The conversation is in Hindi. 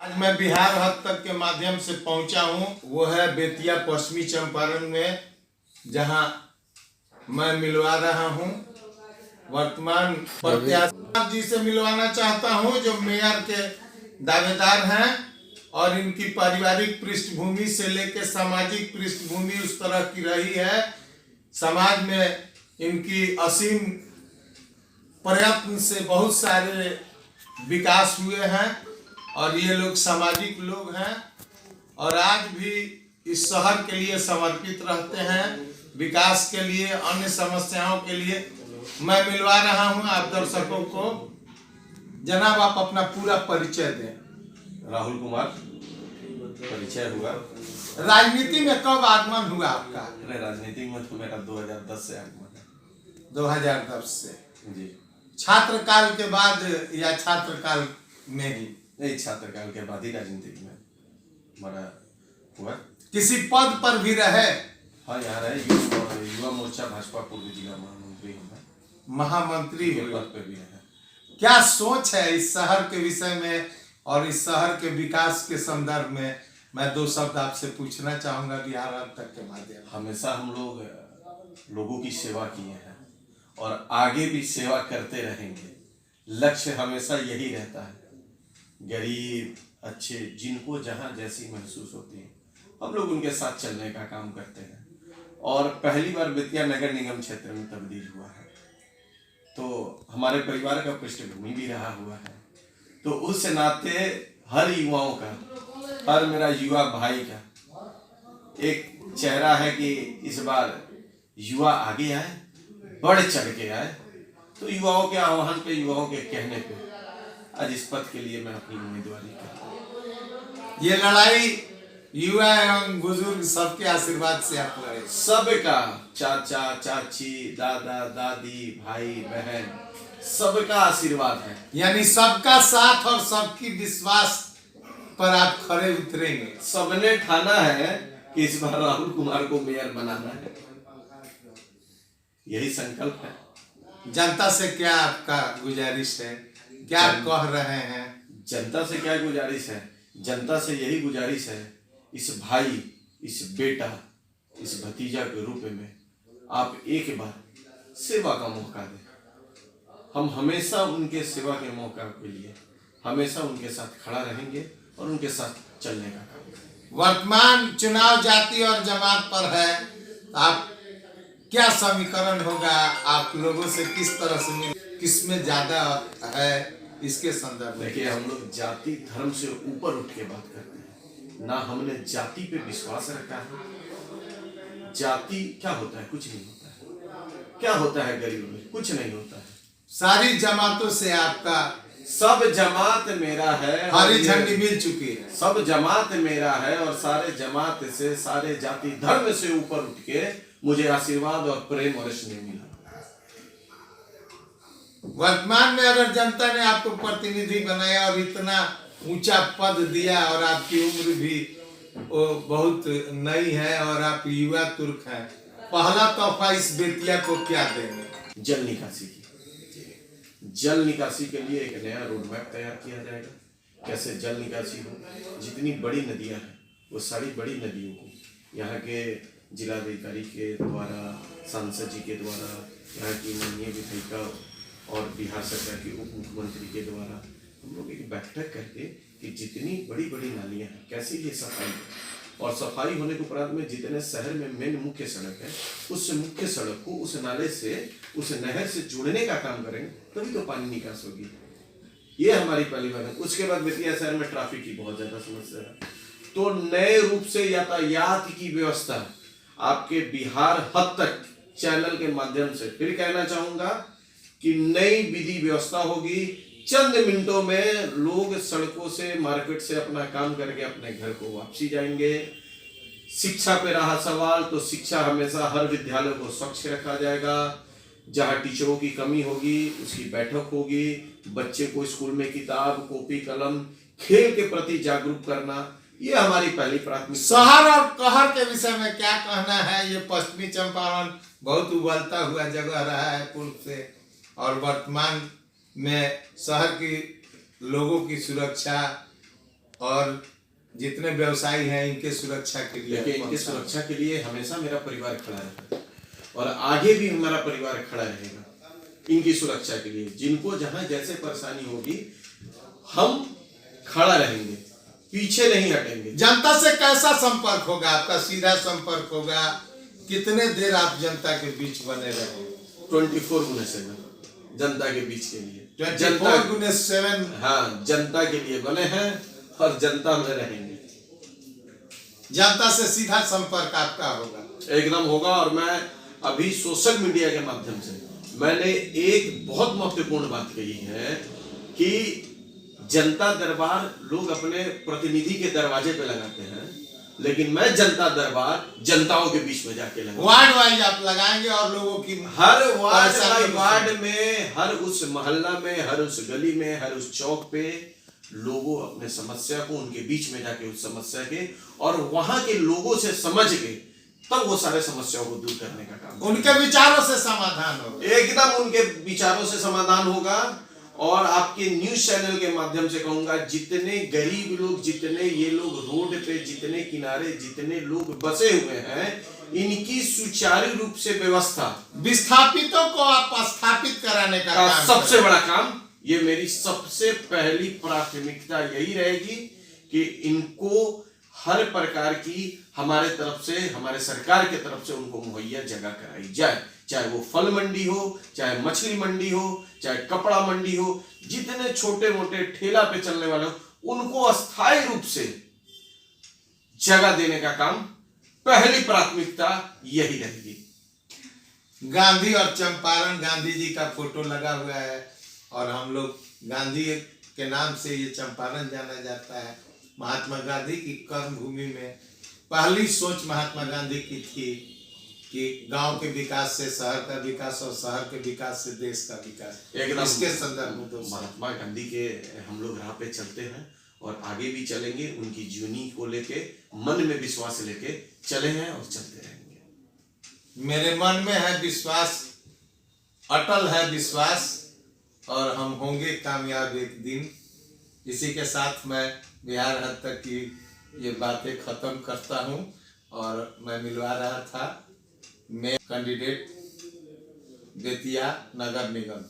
आज मैं बिहार हद तक के माध्यम से पहुंचा हूं, वो है बेतिया पश्चिमी चंपारण में, जहां मैं मिलवा रहा हूं वर्तमान प्रत्याशी जी से मिलवाना चाहता हूं, जो मेयर के दावेदार हैं और इनकी पारिवारिक पृष्ठभूमि से लेकर सामाजिक पृष्ठभूमि उस तरह की रही है। समाज में इनकी असीम प्रयत्न से बहुत सारे विकास हुए हैं और ये लोग सामाजिक लोग हैं और आज भी इस शहर के लिए समर्पित रहते हैं, विकास के लिए, अन्य समस्याओं के लिए। मैं मिलवा रहा हूं आप दर्शकों को। जनाब, आप अपना पूरा परिचय दें। राहुल कुमार परिचय हुआ। राजनीति में कब आगमन हुआ आपका? राजनीति में तो मेरा 2010 से आगमन है। 2010 से जी। छात्र काल के बाद या छात्र काल में ही? नहीं, छात्र काल के बाद ही राजनीति में हमारा हुआ। किसी पद पर भी रहे? हाँ, यहाँ रहे। युवा मोर्चा भाजपा पूर्व जिला महामंत्री हूँ। महामंत्री पद पे भी रहे। क्या सोच है इस शहर के विषय में और इस शहर के विकास के संदर्भ में? मैं दो शब्द आपसे पूछना चाहूंगा बिहार हद तक के माध्यम। हमेशा हम लोग लोगों की सेवा किए हैं और आगे भी सेवा करते रहेंगे। लक्ष्य हमेशा यही रहता है, गरीब, अच्छे, जिनको जहाँ जैसी महसूस होती है हम लोग उनके साथ चलने का काम करते हैं। और पहली बार बेतिया नगर निगम क्षेत्र में तब्दील हुआ है, तो हमारे परिवार का पृष्ठभूमि भी रहा हुआ है, तो उस नाते हर युवाओं का, हर मेरा युवा भाई का एक चेहरा है कि इस बार युवा आगे आए, बढ़ चढ़ के आए। तो युवाओं के आह्वान पे, युवाओं के कहने पे आज इस पद के लिए मैं अपनी उम्मीदवारी कर रहा हूं। ये लड़ाई युवा एवं बुजुर्ग सबके आशीर्वाद से आप लड़े? सबका, चाचा चाची, दादा दादी, भाई बहन, सबका आशीर्वाद है। यानी सबका साथ और सबकी विश्वास पर आप खड़े उतरेंगे। सबने ठाना है कि इस बार राहुल कुमार को मेयर बनाना है, यही संकल्प है। जनता से क्या आपका गुजारिश है, क्या कह रहे हैं? जनता से क्या गुजारिश है? जनता से यही गुजारिश है, इस भाई, इस बेटा, इस भतीजा के रूप में आप एक बार सेवा का मौका दें। हम हमेशा उनके सेवा के मौका के लिए हमेशा उनके साथ खड़ा रहेंगे और उनके साथ चलने का काम करेंगे। वर्तमान चुनाव जाति और जमात पर है, आप क्या समीकरण होगा? आप लोगों से किस तरह से, किसमें ज्यादा है, इसके संदर्भ में? देखिए, हम लोग जाति धर्म से ऊपर उठ के बात करते हैं, ना हमने जाति पे विश्वास रखा है। जाति क्या होता है? कुछ नहीं होता है। क्या होता है गरीब में? कुछ नहीं होता है। सारी जमातों से आपका, सब जमात मेरा है, हरी झंडी मिल चुकी है। सब जमात मेरा है और सारे जमात से, सारे जाति धर्म से ऊपर उठ के मुझे आशीर्वाद और प्रेम और स्नेह मिला। वर्तमान में अगर जनता ने आपको प्रतिनिधि बनाया और इतना ऊंचा पद दिया और आपकी उम्र भी बहुत नई है और आप युवा तुर्क हैं, पहला तोहफा इस बेतिया को क्या देंगे? जल निकासी की। जल निकासी के लिए एक नया रोड मैप तैयार किया जाएगा। कैसे जल निकासी हो? जितनी बड़ी नदियां हैं वो सारी बड़ी नदियों को यहाँ के जिलाधिकारी के द्वारा, सांसद जी के द्वारा, यहाँ की माननीय विधायिका और बिहार सरकार के उप मुख्यमंत्री के द्वारा हम लोग एक बैठक करके कि जितनी बड़ी बड़ी नालियाँ हैं कैसे ये सफाई हो, और सफाई होने के उपरांत में जितने शहर में मेन मुख्य सड़क है, उस मुख्य सड़क को उस नाले से, उस नहर से जोड़ने का काम करेंगे, तभी तो पानी निकास होगी। ये हमारी पहली बात है। उसके बाद बेतिया शहर में ट्रैफिक की बहुत ज्यादा समस्या है, तो नए रूप से यातायात की व्यवस्था आपके बिहार हद तक चैनल के माध्यम से फिर कहना चाहूंगा कि नई विधि व्यवस्था होगी। चंद मिनटों में लोग सड़कों से, मार्केट से अपना काम करके अपने घर को वापसी जाएंगे। शिक्षा पे रहा सवाल, तो शिक्षा हमेशा हर विद्यालय को स्वच्छ रखा जाएगा। जहां टीचरों की कमी होगी उसकी बैठक होगी। बच्चे को स्कूल में किताब, कॉपी, कलम, खेल के प्रति जागरूक करना, ये हमारी पहली प्राथमिकता। शहर और कहर के विषय में क्या कहना है? ये पश्चिमी चंपारण बहुत उबलता हुआ जगह रहा है पूर्व से, और वर्तमान में शहर की लोगों की सुरक्षा और जितने व्यवसायी हैं इनके सुरक्षा के लिए देखिए, इनके सुरक्षा के लिए हमेशा मेरा परिवार खड़ा रहा और आगे भी हमारा परिवार खड़ा रहेगा इनकी सुरक्षा के लिए। जिनको जहां जैसे परेशानी होगी हम खड़ा रहेंगे, पीछे नहीं हटेंगे। जनता से कैसा संपर्क होगा आपका? सीधा संपर्क होगा? कितने देर आप जनता के बीच बने रहे? 24/7 जनता के बीच के लिए, 24/7 हाँ, जनता के लिए बने हैं और जनता में रहेंगे। जनता से सीधा संपर्क आपका होगा? एकदम होगा। और मैं अभी सोशल मीडिया के माध्यम से मैंने एक बहुत महत्वपूर्ण बात कही है कि जनता दरबार लोग अपने प्रतिनिधि के दरवाजे पे लगाते हैं, लेकिन मैं जनता दरबार जनताओं के बीच में जाके लगाऊंगा। वार्ड वाइज आप लगाएंगे और लोगों की हर वार्ड में, हर उस मोहल्ला में, हर उस गली में, हर उस चौक पे लोगों अपने समस्या को उनके बीच में जाके उस समस्या के और वहां के लोगों से समझ के तब वो सारे समस्याओं को दूर करने का काम, उनके विचारों से समाधान होगा। एकदम उनके विचारों से समाधान होगा। और आपके न्यूज चैनल के माध्यम से कहूंगा, जितने गरीब लोग, जितने ये लोग रोड पे, जितने किनारे, जितने लोग बसे हुए हैं, इनकी सुचारू रूप से व्यवस्था, विस्थापितों को आप स्थापित कराने का काम सबसे बड़ा काम, ये मेरी सबसे पहली प्राथमिकता यही रहेगी कि इनको हर प्रकार की हमारे तरफ से, हमारे सरकार के तरफ से उनको मुहैया जगह कराई जाए। चाहे वो फल मंडी हो, चाहे मछली मंडी हो, चाहे कपड़ा मंडी हो, जितने छोटे मोटे ठेला पे चलने वाले हो, उनको अस्थायी रूप से जगह देने का काम पहली प्राथमिकता यही रहेगी। गांधी और चंपारण, गांधी जी का फोटो लगा हुआ है और हम लोग गांधी के नाम से ये चंपारण जाना जाता है। महात्मा गांधी की कर्म भूमि में पहली सोच महात्मा गांधी की थी कि गांव के विकास से शहर का विकास और शहर के विकास से देश का विकास। इसके संदर्भ में दोस्तों महात्मा गांधी के हम लोग राह पे चलते हैं और आगे भी चलेंगे। उनकी जीवनी को लेके मन में विश्वास लेके चले हैं और चलते रहेंगे। मेरे मन में है विश्वास, अटल है विश्वास, और हम होंगे कामयाब एक दिन। इसी के साथ मैं बिहार हद तक की ये बातें खत्म करता हूँ और मैं मिलवा रहा था मैं कैंडिडेट बेतिया नगर निगम।